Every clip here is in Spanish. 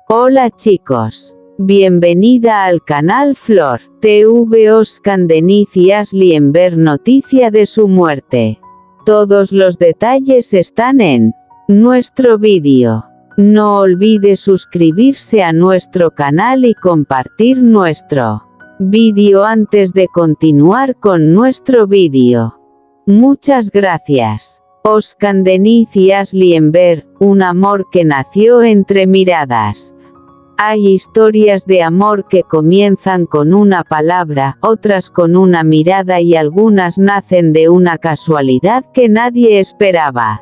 Hola chicos. Bienvenida al canal Flor TV. Özkan Deniz y Asli Enver noticia de su muerte. Todos los detalles están en nuestro vídeo. No olvide suscribirse a nuestro canal y compartir nuestro vídeo antes de continuar con nuestro vídeo. Muchas gracias. Özkan Deniz y Asli Enver, un amor que nació entre miradas. Hay historias de amor que comienzan con una palabra, otras con una mirada y algunas nacen de una casualidad que nadie esperaba.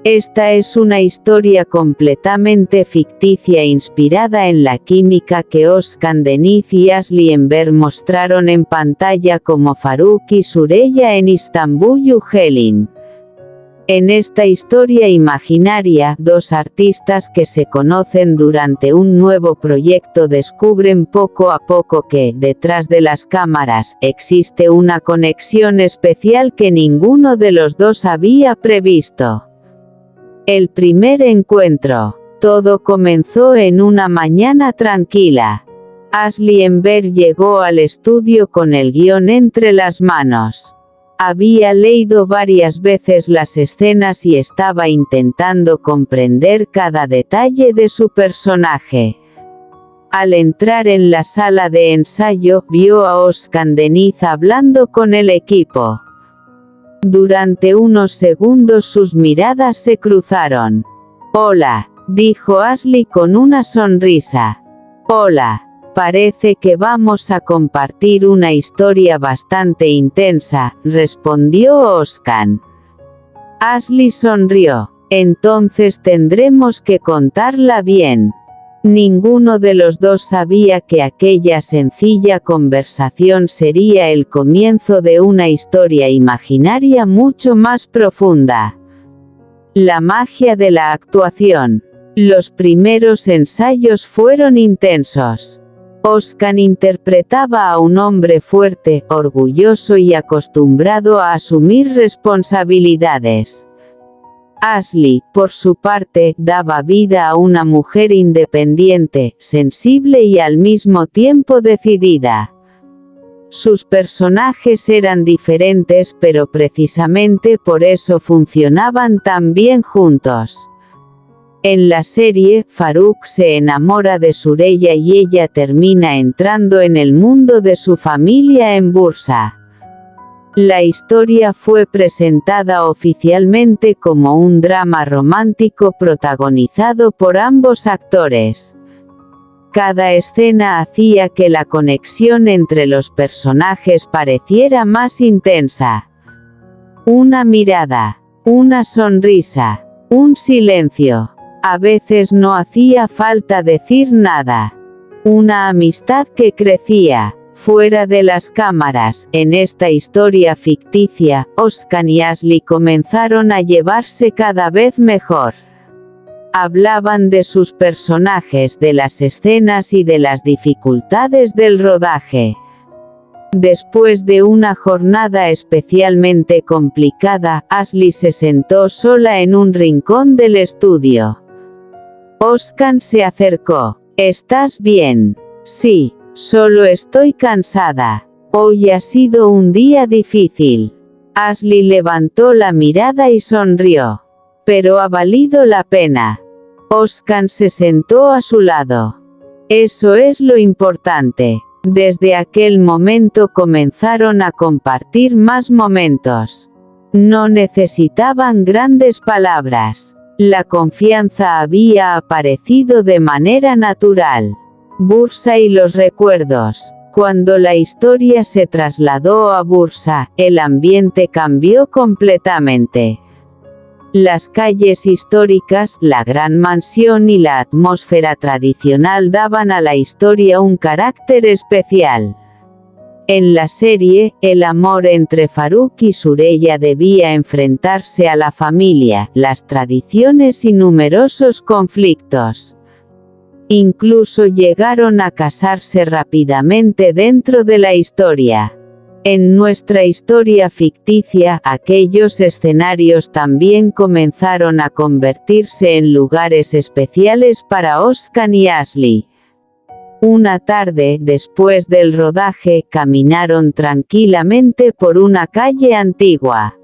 Esta es una historia completamente ficticia inspirada en la química que Özkan Deniz y Asli Enver mostraron en pantalla como Faruk y Süreyya en Istambul Yücel'in. En esta historia imaginaria, dos artistas que se conocen durante un nuevo proyecto descubren poco a poco que, detrás de las cámaras, existe una conexión especial que ninguno de los dos había previsto. El primer encuentro. Todo comenzó en una mañana tranquila. Asli Enver llegó al estudio con el guión entre las manos. Había leído varias veces las escenas y estaba intentando comprender cada detalle de su personaje. Al entrar en la sala de ensayo, vio a Özkan Deniz hablando con el equipo. Durante unos segundos sus miradas se cruzaron. «Hola», dijo Asli con una sonrisa. «Hola. Parece que vamos a compartir una historia bastante intensa», respondió Özkan. Asli sonrió. «Entonces tendremos que contarla bien». Ninguno de los dos sabía que aquella sencilla conversación sería el comienzo de una historia imaginaria mucho más profunda. La magia de la actuación. Los primeros ensayos fueron intensos. Özkan interpretaba a un hombre fuerte, orgulloso y acostumbrado a asumir responsabilidades. Asli, por su parte, daba vida a una mujer independiente, sensible y al mismo tiempo decidida. Sus personajes eran diferentes, pero precisamente por eso funcionaban tan bien juntos. En la serie, Faruk se enamora de Süreyya y ella termina entrando en el mundo de su familia en Bursa. La historia fue presentada oficialmente como un drama romántico protagonizado por ambos actores. Cada escena hacía que la conexión entre los personajes pareciera más intensa. Una mirada, una sonrisa, un silencio. A veces no hacía falta decir nada. Una amistad que crecía. Fuera de las cámaras, en esta historia ficticia, Özkan y Asli comenzaron a llevarse cada vez mejor. Hablaban de sus personajes, de las escenas y de las dificultades del rodaje. Después de una jornada especialmente complicada, Asli se sentó sola en un rincón del estudio. Özkan se acercó. «¿Estás bien?» «Sí. Solo estoy cansada. Hoy ha sido un día difícil». Asli levantó la mirada y sonrió. «Pero ha valido la pena». Özkan se sentó a su lado. «Eso es lo importante». Desde aquel momento comenzaron a compartir más momentos. No necesitaban grandes palabras. La confianza había aparecido de manera natural. Bursa y los recuerdos. Cuando la historia se trasladó a Bursa, el ambiente cambió completamente. Las calles históricas, la gran mansión y la atmósfera tradicional daban a la historia un carácter especial. En la serie, el amor entre Faruk y Süreyya debía enfrentarse a la familia, las tradiciones y numerosos conflictos. Incluso llegaron a casarse rápidamente dentro de la historia. En nuestra historia ficticia, aquellos escenarios también comenzaron a convertirse en lugares especiales para Oscar y Ashley. Una tarde, después del rodaje, caminaron tranquilamente por una calle antigua.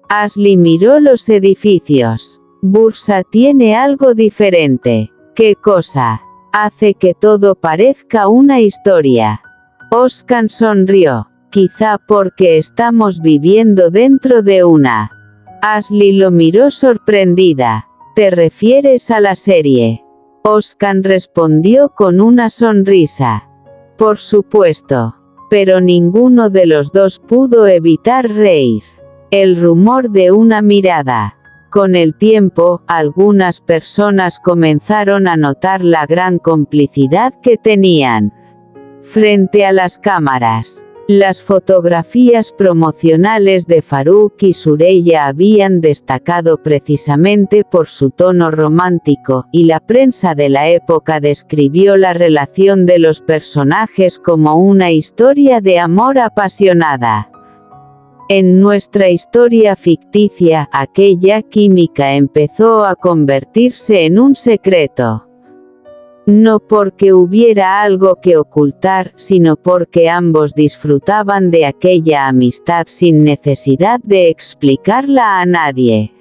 Ashley miró los edificios. Bursa tiene algo diferente. ¿Qué cosa? Hace que todo parezca una historia. Oscar sonrió. Quizá porque estamos viviendo dentro de una. Ashley lo miró sorprendida. ¿Te refieres a la serie? Oscar respondió con una sonrisa. Por supuesto. Pero ninguno de los dos pudo evitar reír. El rumor de una mirada. Con el tiempo, algunas personas comenzaron a notar la gran complicidad que tenían frente a las cámaras. Las fotografías promocionales de Farouk y Sureya habían destacado precisamente por su tono romántico, y la prensa de la época describió la relación de los personajes como una historia de amor apasionada. En nuestra historia ficticia, aquella química empezó a convertirse en un secreto. No porque hubiera algo que ocultar, sino porque ambos disfrutaban de aquella amistad sin necesidad de explicarla a nadie.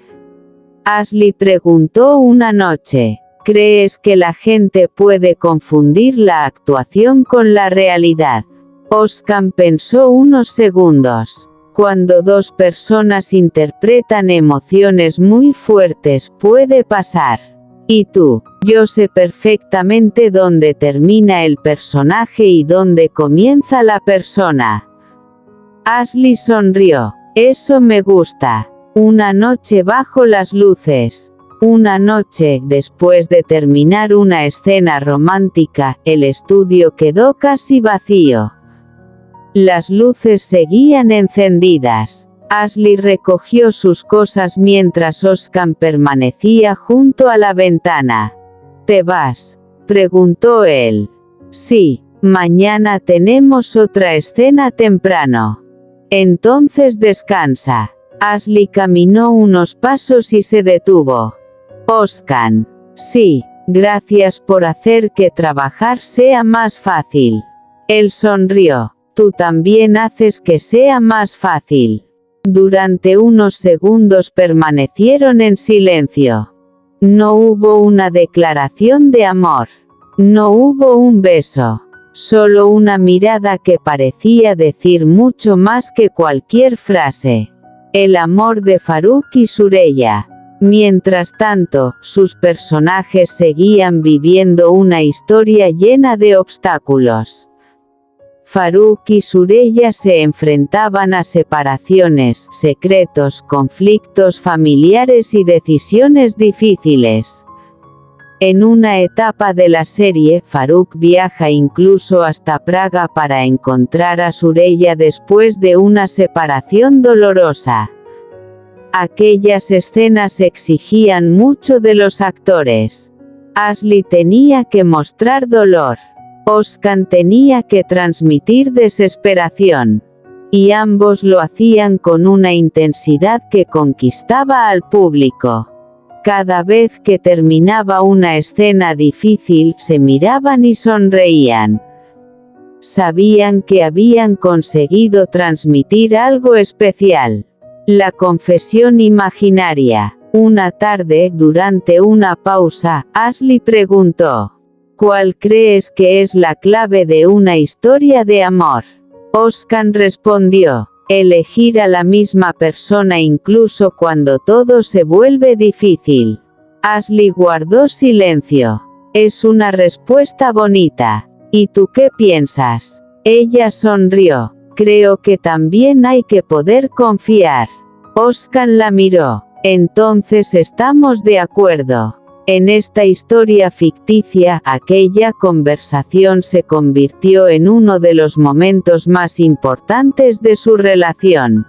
Ashley preguntó una noche, ¿crees que la gente puede confundir la actuación con la realidad? Oscar pensó unos segundos. Cuando dos personas interpretan emociones muy fuertes puede pasar. ¿Y tú? Yo sé perfectamente dónde termina el personaje y dónde comienza la persona. Ashley sonrió. Eso me gusta. Una noche bajo las luces. Una noche, después de terminar una escena romántica, el estudio quedó casi vacío. Las luces seguían encendidas. Ashley recogió sus cosas mientras Oscar permanecía junto a la ventana. ¿Te vas?, preguntó él. Sí, mañana tenemos otra escena temprano. Entonces descansa. Ashley caminó unos pasos y se detuvo. Oscar. Sí, gracias por hacer que trabajar sea más fácil. Él sonrió. Tú también haces que sea más fácil. Durante unos segundos permanecieron en silencio. No hubo una declaración de amor. No hubo un beso. Solo una mirada que parecía decir mucho más que cualquier frase. El amor de Farouk y Sureya. Mientras tanto, sus personajes seguían viviendo una historia llena de obstáculos. Farouk y Sureya se enfrentaban a separaciones, secretos, conflictos familiares y decisiones difíciles. En una etapa de la serie, Farouk viaja incluso hasta Praga para encontrar a Sureya después de una separación dolorosa. Aquellas escenas exigían mucho de los actores. Ashley tenía que mostrar dolor. Oscar tenía que transmitir desesperación. Y ambos lo hacían con una intensidad que conquistaba al público. Cada vez que terminaba una escena difícil, se miraban y sonreían. Sabían que habían conseguido transmitir algo especial. La confesión imaginaria. Una tarde, durante una pausa, Ashley preguntó: ¿cuál crees que es la clave de una historia de amor? Oscar respondió: elegir a la misma persona incluso cuando todo se vuelve difícil. Ashley guardó silencio. Es una respuesta bonita. ¿Y tú qué piensas? Ella sonrió. Creo que también hay que poder confiar. Oscar la miró. Entonces estamos de acuerdo. En esta historia ficticia, aquella conversación se convirtió en uno de los momentos más importantes de su relación.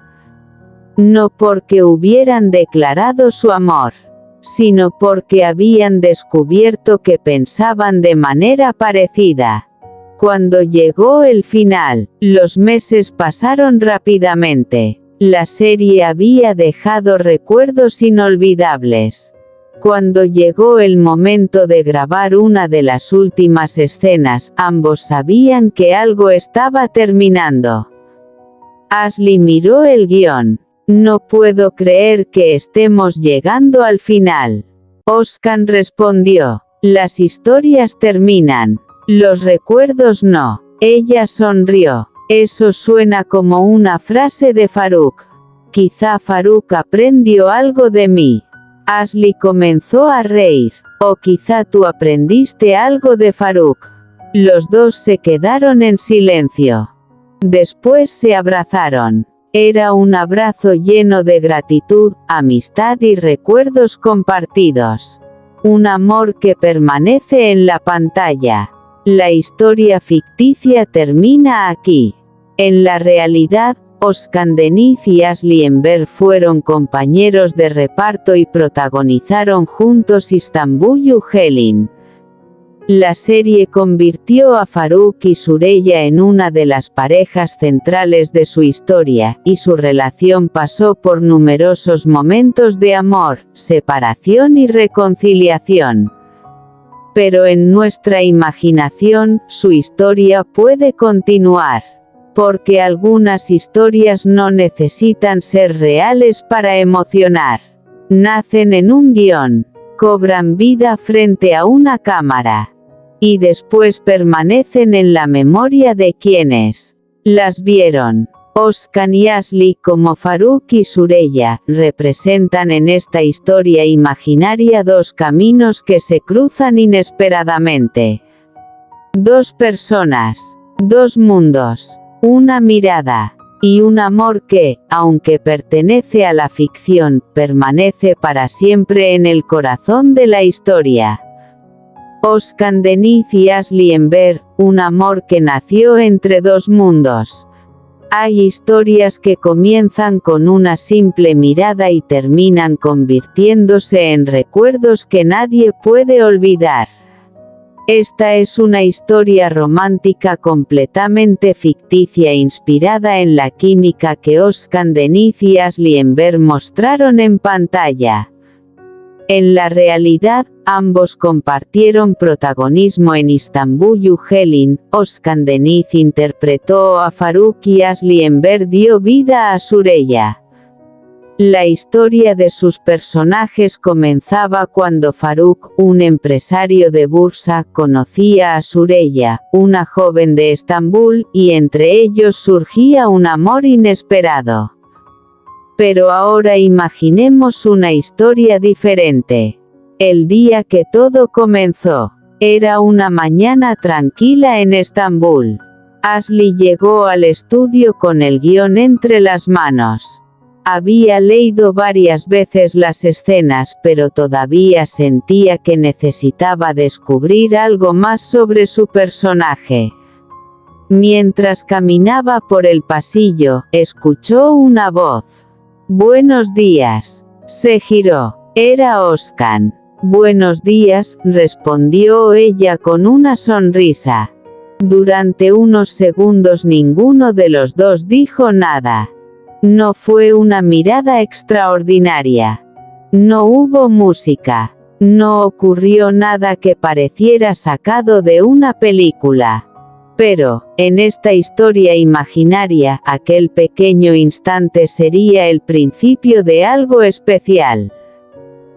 No porque hubieran declarado su amor, sino porque habían descubierto que pensaban de manera parecida. Cuando llegó el final, los meses pasaron rápidamente. La serie había dejado recuerdos inolvidables. Cuando llegó el momento de grabar una de las últimas escenas, ambos sabían que algo estaba terminando. Ashley miró el guión. No puedo creer que estemos llegando al final. Oscar respondió. Las historias terminan. Los recuerdos no. Ella sonrió. Eso suena como una frase de Farouk. Quizá Farouk aprendió algo de mí. Ashley comenzó a reír. O quizá tú aprendiste algo de Farouk. Los dos se quedaron en silencio. Después se abrazaron. Era un abrazo lleno de gratitud, amistad y recuerdos compartidos. Un amor que permanece en la pantalla. La historia ficticia termina aquí. En la realidad, Özkan Deniz y Ashley Enver fueron compañeros de reparto y protagonizaron juntos İstanbul Gelin. La serie convirtió a Farouk y Süreyya en una de las parejas centrales de su historia, y su relación pasó por numerosos momentos de amor, separación y reconciliación. Pero en nuestra imaginación, su historia puede continuar. Porque algunas historias no necesitan ser reales para emocionar. Nacen en un guión, cobran vida frente a una cámara. Y después permanecen en la memoria de quienes las vieron. Özkan y Ashley, como Farouk y Süreyya, representan en esta historia imaginaria dos caminos que se cruzan inesperadamente. Dos personas, dos mundos, una mirada, y un amor que, aunque pertenece a la ficción, permanece para siempre en el corazón de la historia. Özkan Deniz y Ashley Enver, un amor que nació entre dos mundos. Hay historias que comienzan con una simple mirada y terminan convirtiéndose en recuerdos que nadie puede olvidar. Esta es una historia romántica completamente ficticia inspirada en la química que Özkan Deniz y Ashley Enver mostraron en pantalla. En la realidad, ambos compartieron protagonismo en İstanbul Gelin. Özkan Deniz interpretó a Farouk y Ashley Enver dio vida a Süreyya. La historia de sus personajes comenzaba cuando Farouk, un empresario de Bursa, conocía a Süreyya, una joven de Estambul, y entre ellos surgía un amor inesperado. Pero ahora imaginemos una historia diferente. El día que todo comenzó. Era una mañana tranquila en Estambul. Ashley llegó al estudio con el guión entre las manos. Había leído varias veces las escenas, pero todavía sentía que necesitaba descubrir algo más sobre su personaje. Mientras caminaba por el pasillo, escuchó una voz. «Buenos días». Se giró. Era Özkan. «Buenos días», respondió ella con una sonrisa. Durante unos segundos ninguno de los dos dijo nada. No fue una mirada extraordinaria. No hubo música. No ocurrió nada que pareciera sacado de una película. Pero, en esta historia imaginaria, aquel pequeño instante sería el principio de algo especial.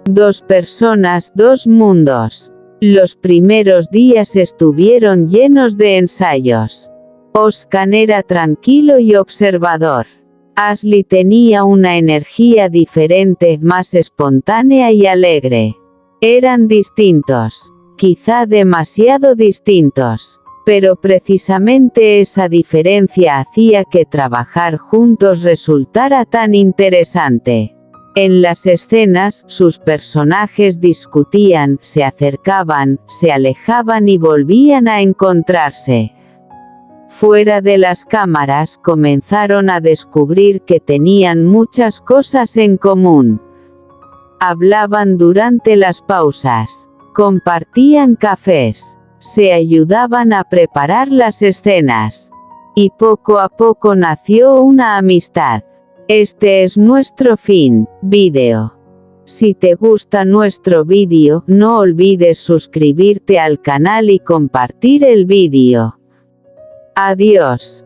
Dos personas, dos mundos. Los primeros días estuvieron llenos de ensayos. Özkan era tranquilo y observador. Ashley tenía una energía diferente, más espontánea y alegre. Eran distintos. Quizá demasiado distintos. Pero precisamente esa diferencia hacía que trabajar juntos resultara tan interesante. En las escenas, sus personajes discutían, se acercaban, se alejaban y volvían a encontrarse. Fuera de las cámaras comenzaron a descubrir que tenían muchas cosas en común. Hablaban durante las pausas. Compartían cafés. Se ayudaban a preparar las escenas. Y poco a poco nació una amistad. Este es nuestro fin, vídeo. Si te gusta nuestro vídeo, no olvides suscribirte al canal y compartir el vídeo. Adiós.